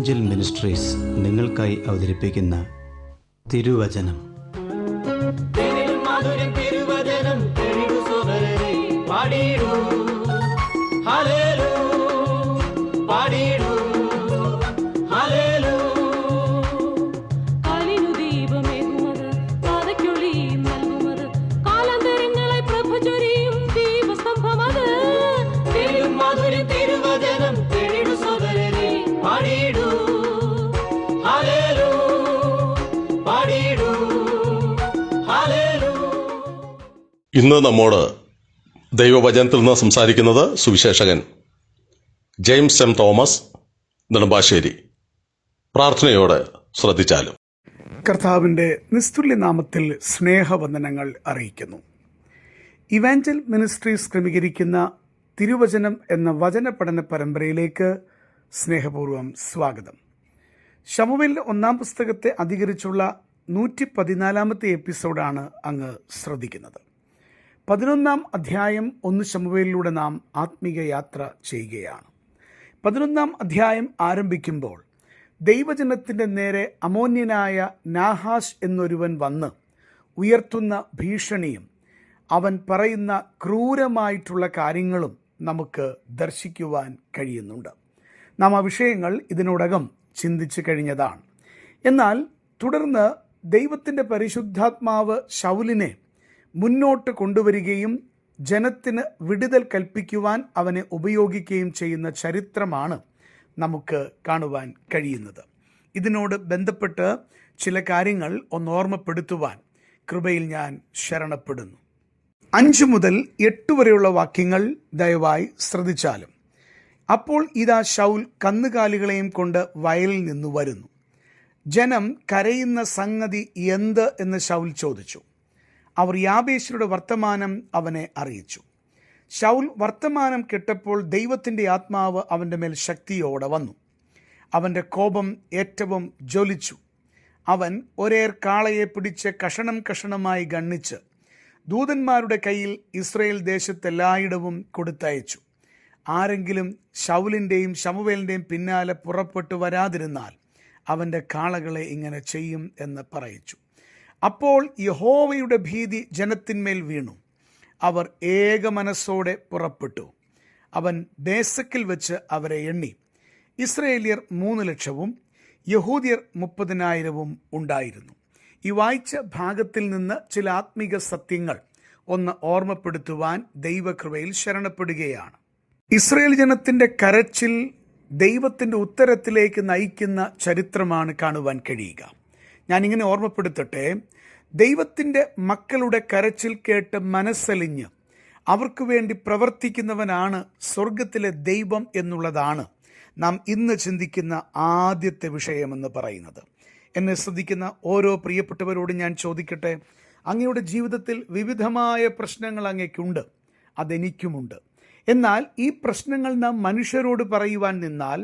Evangel ministries നിങ്ങൾക്കായി അവതരിപ്പിക്കുന്ന തിരുവചനം. ഇന്ന് നമ്മോട് ദൈവവചനത്തിൽ നിന്ന് സംസാരിക്കുന്നത് Suviseshakan James M Thomas Nedumbassery. പ്രാർത്ഥനയോടെ ശ്രദ്ധിച്ചാലും. കർത്താവിൻ്റെ നിസ്തുല്യ നാമത്തിൽ സ്നേഹവന്ദനങ്ങൾ അറിയിക്കുന്നു. ഇവാഞ്ചൽ മിനിസ്ട്രീസ് ക്രമീകരിക്കുന്ന തിരുവചനം എന്ന വചന പഠന പരമ്പരയിലേക്ക് സ്നേഹപൂർവ്വം സ്വാഗതം. ശമൂവേലിന്റെ 1-ാം പുസ്തകത്തെ അധികരിച്ചുള്ള 114-ാമത്തെ എപ്പിസോഡാണ് അങ്ങ് ശ്രദ്ധിക്കുന്നത്. 11-ാം അധ്യായം 1 ശമൂവേലിലൂടെ നാം ആത്മീക യാത്ര ചെയ്യുകയാണ്. 11-ാം അധ്യായം ആരംഭിക്കുമ്പോൾ ദൈവജനത്തിൻ്റെ നേരെ അമോന്യനായ നാഹാഷ് എന്നൊരുവൻ വന്ന് ഉയർത്തുന്ന ഭീഷണിയും അവൻ പറയുന്ന ക്രൂരമായിട്ടുള്ള കാര്യങ്ങളും നമുക്ക് ദർശിക്കുവാൻ കഴിയുന്നുണ്ട്. നാം ആ വിഷയങ്ങൾ ഇതിനോടകം ചിന്തിച്ചു കഴിഞ്ഞതാണ്. എന്നാൽ തുടർന്ന് ദൈവത്തിൻ്റെ പരിശുദ്ധാത്മാവ് ശൗലിനെ മുന്നോട്ട് കൊണ്ടുവരികയും ജനത്തിന് വിടുതൽ കൽപ്പിക്കുവാൻ അവനെ ഉപയോഗിക്കുകയും ചെയ്യുന്ന ചരിത്രമാണ് നമുക്ക് കാണുവാൻ കഴിയുന്നത്. ഇതിനോട് ബന്ധപ്പെട്ട് ചില കാര്യങ്ങൾ ഓർമ്മപ്പെടുത്തുവാൻ കൃപയിൽ ഞാൻ ശരണപ്പെടുന്നു. 5 മുതൽ 8 വരെയുള്ള വാക്യങ്ങൾ ദയവായി ശ്രദ്ധിച്ചാലും. അപ്പോൾ ഇതാ ശൗൽ കന്നുകാലികളെയും കൊണ്ട് വയലിൽ നിന്നു വരുന്നു. ജനം കരയുന്ന സംഗതി എന്ത് എന്ന് ശൗൽ ചോദിച്ചു. അവർ യാബേശ്യരുടെ വർത്തമാനം അവനെ അറിയിച്ചു. ശൗൽ വർത്തമാനം കേട്ടപ്പോൾ ദൈവത്തിൻ്റെ ആത്മാവ് അവൻ്റെ മേൽ ശക്തിയോടെ വന്നു. അവൻ്റെ കോപം ഏറ്റവും ജ്വലിച്ചു. അവൻ ഒരേർ കാളയെ പിടിച്ച് കഷണം കഷണമായി ഗണ്ണിച്ച് ദൂതന്മാരുടെ കയ്യിൽ ഇസ്രയേൽ ദേശത്തെല്ലായിടവും കൊടുത്തയച്ചു. ആരെങ്കിലും ശൗലിൻ്റെയും ശമൂവേലിൻ്റെയും പിന്നാലെ പുറപ്പെട്ടു വരാതിരുന്നാൽ അവൻ്റെ കാളകളെ ഇങ്ങനെ ചെയ്യും എന്ന് പറയിച്ചു. അപ്പോൾ യഹോവയുടെ ഭീതി ജനത്തിന്മേൽ വീണു. അവർ ഏകമനസ്സോടെ പുറപ്പെട്ടു. അവൻ ബേസക്കിൽ വെച്ച് അവരെ എണ്ണി. ഇസ്രയേലിയർ 3,00,000 യഹൂദിയർ 30,000 ഉണ്ടായിരുന്നു. ഈ വായിച്ച ഭാഗത്തിൽ നിന്ന് ചില ആത്മീക സത്യങ്ങൾ ഓർമ്മപ്പെടുത്തുവാൻ ദൈവകൃപയിൽ ശരണപ്പെടുകയാണ്. ഇസ്രയേൽ ജനത്തിൻ്റെ കരച്ചിൽ ദൈവത്തിൻ്റെ ഉത്തരത്തിലേക്ക് നയിക്കുന്ന ചരിത്രമാണ് കാണുവാൻ കഴിയുക. ഞാനിങ്ങനെ ഓർമ്മപ്പെടുത്തട്ടെ, ദൈവത്തിൻ്റെ മക്കളുടെ കരച്ചിൽ കേട്ട് മനസ്സലിഞ്ഞ് അവർക്ക് വേണ്ടി പ്രവർത്തിക്കുന്നവനാണ് സ്വർഗത്തിലെ ദൈവം എന്നുള്ളതാണ് നാം ഇന്ന് ചിന്തിക്കുന്ന ആദ്യത്തെ വിഷയമെന്ന് പറയുന്നത്. എന്നെ ശ്രദ്ധിക്കുന്ന ഓരോ പ്രിയപ്പെട്ടവരോടും ഞാൻ ചോദിക്കട്ടെ, അങ്ങയുടെ ജീവിതത്തിൽ വിവിധമായ പ്രശ്നങ്ങൾ അങ്ങേക്കുണ്ട്, അതെനിക്കുമുണ്ട്. എന്നാൽ ഈ പ്രശ്നങ്ങൾ നാം മനുഷ്യരോട് പറയുവാൻ നിന്നാൽ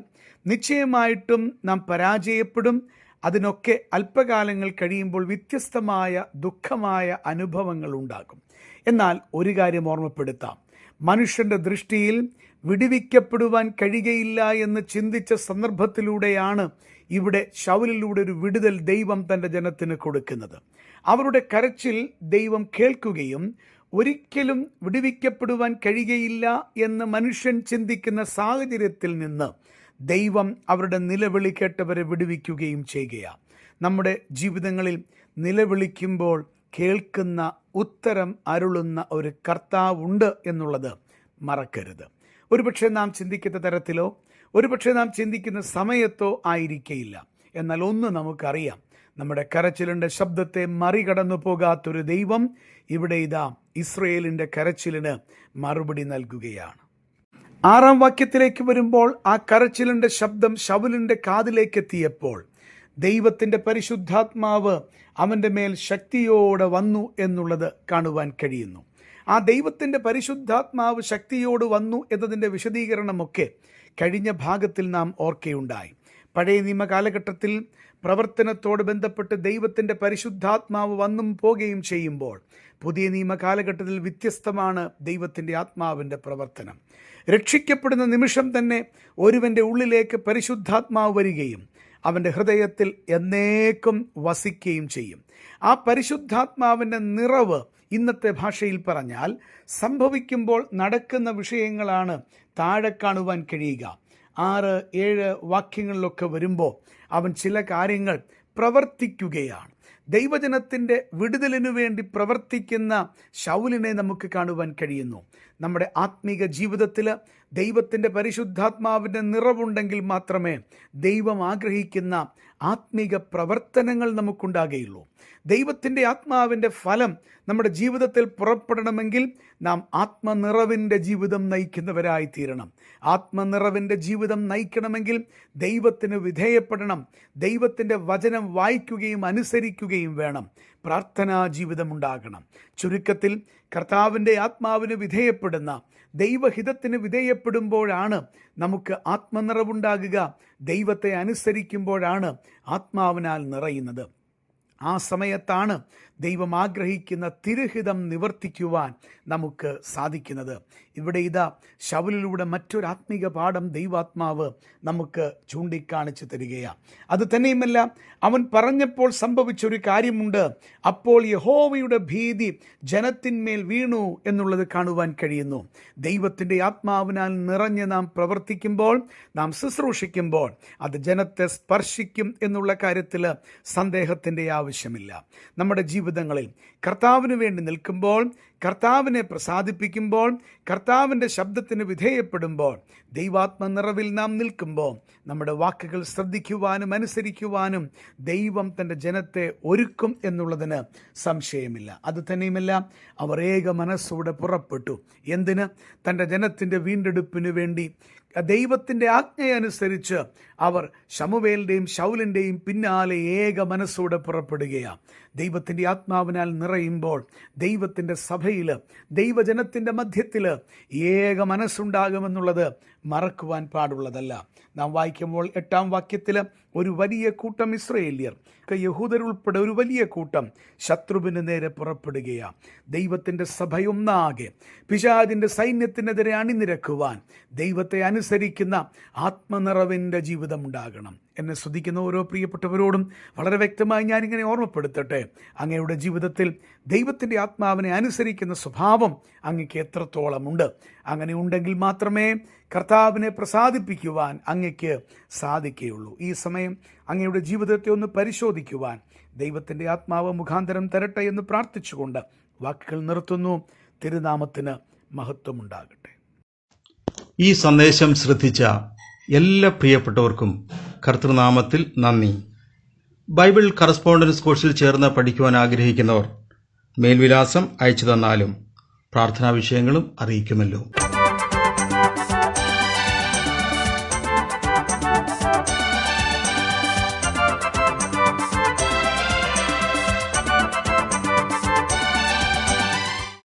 നിശ്ചയമായിട്ടും നാം പരാജയപ്പെടും. അതിനൊക്കെ അല്പകാലങ്ങൾ കഴിയുമ്പോൾ വ്യത്യസ്തമായ ദുഃഖമായ അനുഭവങ്ങൾ ഉണ്ടാകും. എന്നാൽ ഒരു കാര്യം ഓർമ്മപ്പെടുത്താം, മനുഷ്യൻ്റെ ദൃഷ്ടിയിൽ വിടുവിക്കപ്പെടുവാൻ കഴിയുകയില്ല എന്ന് ചിന്തിച്ച സന്ദർഭത്തിലൂടെയാണ് ഇവിടെ ശൗലിലൂടെ ഒരു വിടുതൽ ദൈവം തൻ്റെ ജനത്തിന് കൊടുക്കുന്നത്. അവരുടെ കരച്ചിൽ ദൈവം കേൾക്കുകയും ഒരിക്കലും വിടുവിക്കപ്പെടുവാൻ കഴിയുകയില്ല എന്ന് മനുഷ്യൻ ചിന്തിക്കുന്ന സാഹചര്യത്തിൽ നിന്ന് ദൈവം അവരുടെ നിലവിളി കേട്ടവരെ വിടുവിക്കുകയും ചെയ്യുകയാണ്. നമ്മുടെ ജീവിതങ്ങളിൽ നിലവിളിക്കുമ്പോൾ കേൾക്കുന്ന ഉത്തരം അരുളുന്ന ഒരു കർത്താവുണ്ട് എന്നുള്ളത് മറക്കരുത്. ഒരുപക്ഷെ നാം ചിന്തിക്കുന്ന തരത്തിലോ ഒരുപക്ഷെ നാം ചിന്തിക്കുന്ന സമയത്തോ ആയിരിക്കയില്ല. എന്നാൽ ഒന്ന് നമുക്കറിയാം, നമ്മുടെ കരച്ചിലിൻ്റെ ശബ്ദത്തെ മറികടന്നു പോകാത്തൊരു ദൈവം ഇവിടെ ഇതാ ഇസ്രയേലിൻ്റെ കരച്ചിലിന് മറുപടി നൽകുകയാണ്. 6-ാം വാക്യത്തിലേക്ക് വരുമ്പോൾ ആ കരച്ചിലിൻ്റെ ശബ്ദം ശൗലിൻ്റെ കാതിലേക്ക് എത്തിയപ്പോൾ ദൈവത്തിൻ്റെ പരിശുദ്ധാത്മാവ് അവൻ്റെ മേൽ ശക്തിയോടെ വന്നു എന്നുള്ളത് കാണുവാൻ കഴിയുന്നു. ആ ദൈവത്തിൻ്റെ പരിശുദ്ധാത്മാവ് ശക്തിയോട് വന്നു എന്നതിൻ്റെ വിശദീകരണമൊക്കെ കഴിഞ്ഞ ഭാഗത്തിൽ നാം ഓർക്കുകയുണ്ടായി. പഴയ നിയമ കാലഘട്ടത്തിൽ പ്രവർത്തനത്തോട് ബന്ധപ്പെട്ട് ദൈവത്തിൻ്റെ പരിശുദ്ധാത്മാവ് വന്നും പോകുകയും ചെയ്യുമ്പോൾ പുതിയ നിയമ കാലഘട്ടത്തിൽ വ്യത്യസ്തമാണ് ദൈവത്തിൻ്റെ ആത്മാവിൻ്റെ പ്രവർത്തനം. രക്ഷിക്കപ്പെടുന്ന നിമിഷം തന്നെ ഒരുവൻ്റെ ഉള്ളിലേക്ക് പരിശുദ്ധാത്മാവ് വരികയും അവൻ്റെ ഹൃദയത്തിൽ എന്നേക്കും വസിക്കുകയും ചെയ്യും. ആ പരിശുദ്ധാത്മാവിൻ്റെ നിറവ് ഇന്നത്തെ ഭാഷയിൽ പറഞ്ഞാൽ സംഭവിക്കുമ്പോൾ നടക്കുന്ന വിഷയങ്ങളാണ് താഴെ കാണുവാൻ കഴിയുക. 6-7 വാക്യങ്ങളിലൊക്കെ വരുമ്പോൾ അവൻ ചില കാര്യങ്ങൾ പ്രവർത്തിക്കുകയാണ്. ദൈവജനത്തിൻ്റെ വിടുതലിനു വേണ്ടി പ്രവർത്തിക്കുന്ന ശൗലിനെ നമുക്ക് കാണുവാൻ കഴിയുന്നു. നമ്മുടെ ആത്മീക ജീവിതത്തിൽ ദൈവത്തിൻ്റെ പരിശുദ്ധാത്മാവിൻ്റെ നിറവുണ്ടെങ്കിൽ മാത്രമേ ദൈവം ആഗ്രഹിക്കുന്ന ആത്മീക പ്രവർത്തനങ്ങൾ നമുക്കുണ്ടാകുകയുള്ളൂ. ദൈവത്തിൻ്റെ ആത്മാവിൻ്റെ ഫലം നമ്മുടെ ജീവിതത്തിൽ പുറപ്പെടണമെങ്കിൽ നാം ആത്മനിറവിൻ്റെ ജീവിതം നയിക്കുന്നവരായി തീരണം. ആത്മനിറവിൻ്റെ ജീവിതം നയിക്കണമെങ്കിൽ ദൈവത്തിന് വിധേയപ്പെടണം. ദൈവത്തിൻ്റെ വചനം വായിക്കുകയും അനുസരിക്കുകയും വേണം. പ്രാർത്ഥനാ ജീവിതമുണ്ടാകണം. ചുരുക്കത്തിൽ കർത്താവിൻ്റെ ആത്മാവിന് വിധേയപ്പെടുന്ന, ദൈവഹിതത്തിന് വിധേയപ്പെടുമ്പോഴാണ് നമുക്ക് ആത്മനിറവുണ്ടാകുക. ദൈവത്തെ അനുസരിക്കുമ്പോഴാണ് ആത്മാവിനാൽ നിറയുന്നത്. ആ സമയത്താണ് ദൈവം ആഗ്രഹിക്കുന്ന തിരുഹിതം നിവർത്തിക്കുവാൻ നമുക്ക് സാധിക്കുന്നത്. ഇവിടെ ഇതാ ശൗലിലൂടെ മറ്റൊരു ആത്മീക പാഠം ദൈവാത്മാവ് നമുക്ക് ചൂണ്ടിക്കാണിച്ചു തരികയാണ്. അത് തന്നെയുമല്ല, അവൻ പറഞ്ഞപ്പോൾ സംഭവിച്ചൊരു കാര്യമുണ്ട്. അപ്പോൾ യഹോവയുടെ ഭീതി ജനത്തിന്മേൽ വീണു എന്നുള്ളത് കാണുവാൻ കഴിയുന്നു. ദൈവത്തിൻ്റെ ആത്മാവിനാൽ നിറഞ്ഞ് നാം പ്രവർത്തിക്കുമ്പോൾ, നാം ശുശ്രൂഷിക്കുമ്പോൾ അത് ജനത്തെ സ്പർശിക്കും എന്നുള്ള കാര്യത്തിൽ സന്ദേഹത്തിൻ്റെ ആവശ്യമില്ല. നമ്മുടെ ജീവിതങ്ങളിൽ കർത്താവിന് വേണ്ടി നിൽക്കുമ്പോൾ, കർത്താവിനെ പ്രസാദിപ്പിക്കുമ്പോൾ, കർത്താവിൻ്റെ ശബ്ദത്തിന് വിധേയപ്പെടുമ്പോൾ, ദൈവാത്മ നിറവിൽ നാം നിൽക്കുമ്പോൾ നമ്മുടെ വാക്കുകൾ ശ്രദ്ധിക്കുവാനും അനുസരിക്കുവാനും ദൈവം തൻ്റെ ജനത്തെ ഒരുക്കും എന്നുള്ളതിന് സംശയമില്ല. അതുതന്നെയുമല്ല, അവർ ഏക മനസ്സോടെ പുറപ്പെട്ടു. എന്തിന്? തൻ്റെ ജനത്തിൻ്റെ വീണ്ടെടുപ്പിന് വേണ്ടി. ദൈവത്തിൻ്റെ ആജ്ഞയനുസരിച്ച് അവർ ശമൂവേലിൻ്റെയും ശൗലിൻ്റെയും പിന്നാലെ ഏക മനസ്സോടെ പുറപ്പെടുകയാണ്. ദൈവത്തിൻ്റെ ആത്മാവിനാൽ നിറയുമ്പോൾ ദൈവത്തിൻ്റെ സഭയിൽ, ദൈവജനത്തിൻ്റെ മധ്യത്തിൽ ഏക മനസ്സുണ്ടാകുമെന്നുള്ളത് മറക്കുവാൻ പാടുള്ളതല്ല. നാം വായിക്കുമ്പോൾ 8-ാം വാക്യത്തിൽ ഒരു വലിയ കൂട്ടം ഇസ്രായേല്യർ, യഹൂദരുൾപ്പെടെ ഒരു വലിയ കൂട്ടം ശത്രുവിന് നേരെ പുറപ്പെടുകയാണ്. ദൈവത്തിൻ്റെ സഭയൊന്നാകെ പിശാചിൻ്റെ സൈന്യത്തിനെതിരെ അണിനിരക്കുവാൻ ദൈവത്തെ അനുസരിക്കുന്ന ആത്മനിറവിൻ്റെ ജീവിതം ഉണ്ടാകണം. എന്നെ ശ്രദ്ധിക്കുന്ന ഓരോ പ്രിയപ്പെട്ടവരോടും വളരെ വ്യക്തമായി ഞാനിങ്ങനെ ഓർമ്മപ്പെടുത്തട്ടെ, അങ്ങയുടെ ജീവിതത്തിൽ ദൈവത്തിൻ്റെ ആത്മാവിനെ അനുസരിക്കുന്ന സ്വഭാവം അങ്ങക്ക് എത്രത്തോളമുണ്ട്? അങ്ങനെ ഉണ്ടെങ്കിൽ മാത്രമേ കർത്താവിനെ പ്രസാദിപ്പിക്കുവാൻ അങ്ങയ്ക്ക് സാധിക്കുകയുള്ളൂ. ഈ സമയം അങ്ങയുടെ ജീവിതത്തെ ഒന്ന് പരിശോധിക്കുവാൻ ദൈവത്തിൻ്റെ ആത്മാവ് മുഖാന്തരം തരട്ടെ എന്ന് പ്രാർത്ഥിച്ചുകൊണ്ട് വാക്കുകൾ നിർത്തുന്നു. തിരുനാമത്തിന് മഹത്വമുണ്ടാകട്ടെ. ഈ സന്ദേശം ശ്രദ്ധിച്ച എല്ലാ പ്രിയപ്പെട്ടവർക്കും കർത്തൃനാമത്തിൽ നന്ദി. ബൈബിൾ കറസ്പോണ്ടൻസ് കോഴ്സിൽ ചേർന്ന് പഠിക്കുവാൻ ആഗ്രഹിക്കുന്നവർ മേൽവിലാസം അയച്ചു തന്നാലും പ്രാർത്ഥനാ വിഷയങ്ങളും അറിയിക്കുമല്ലോ.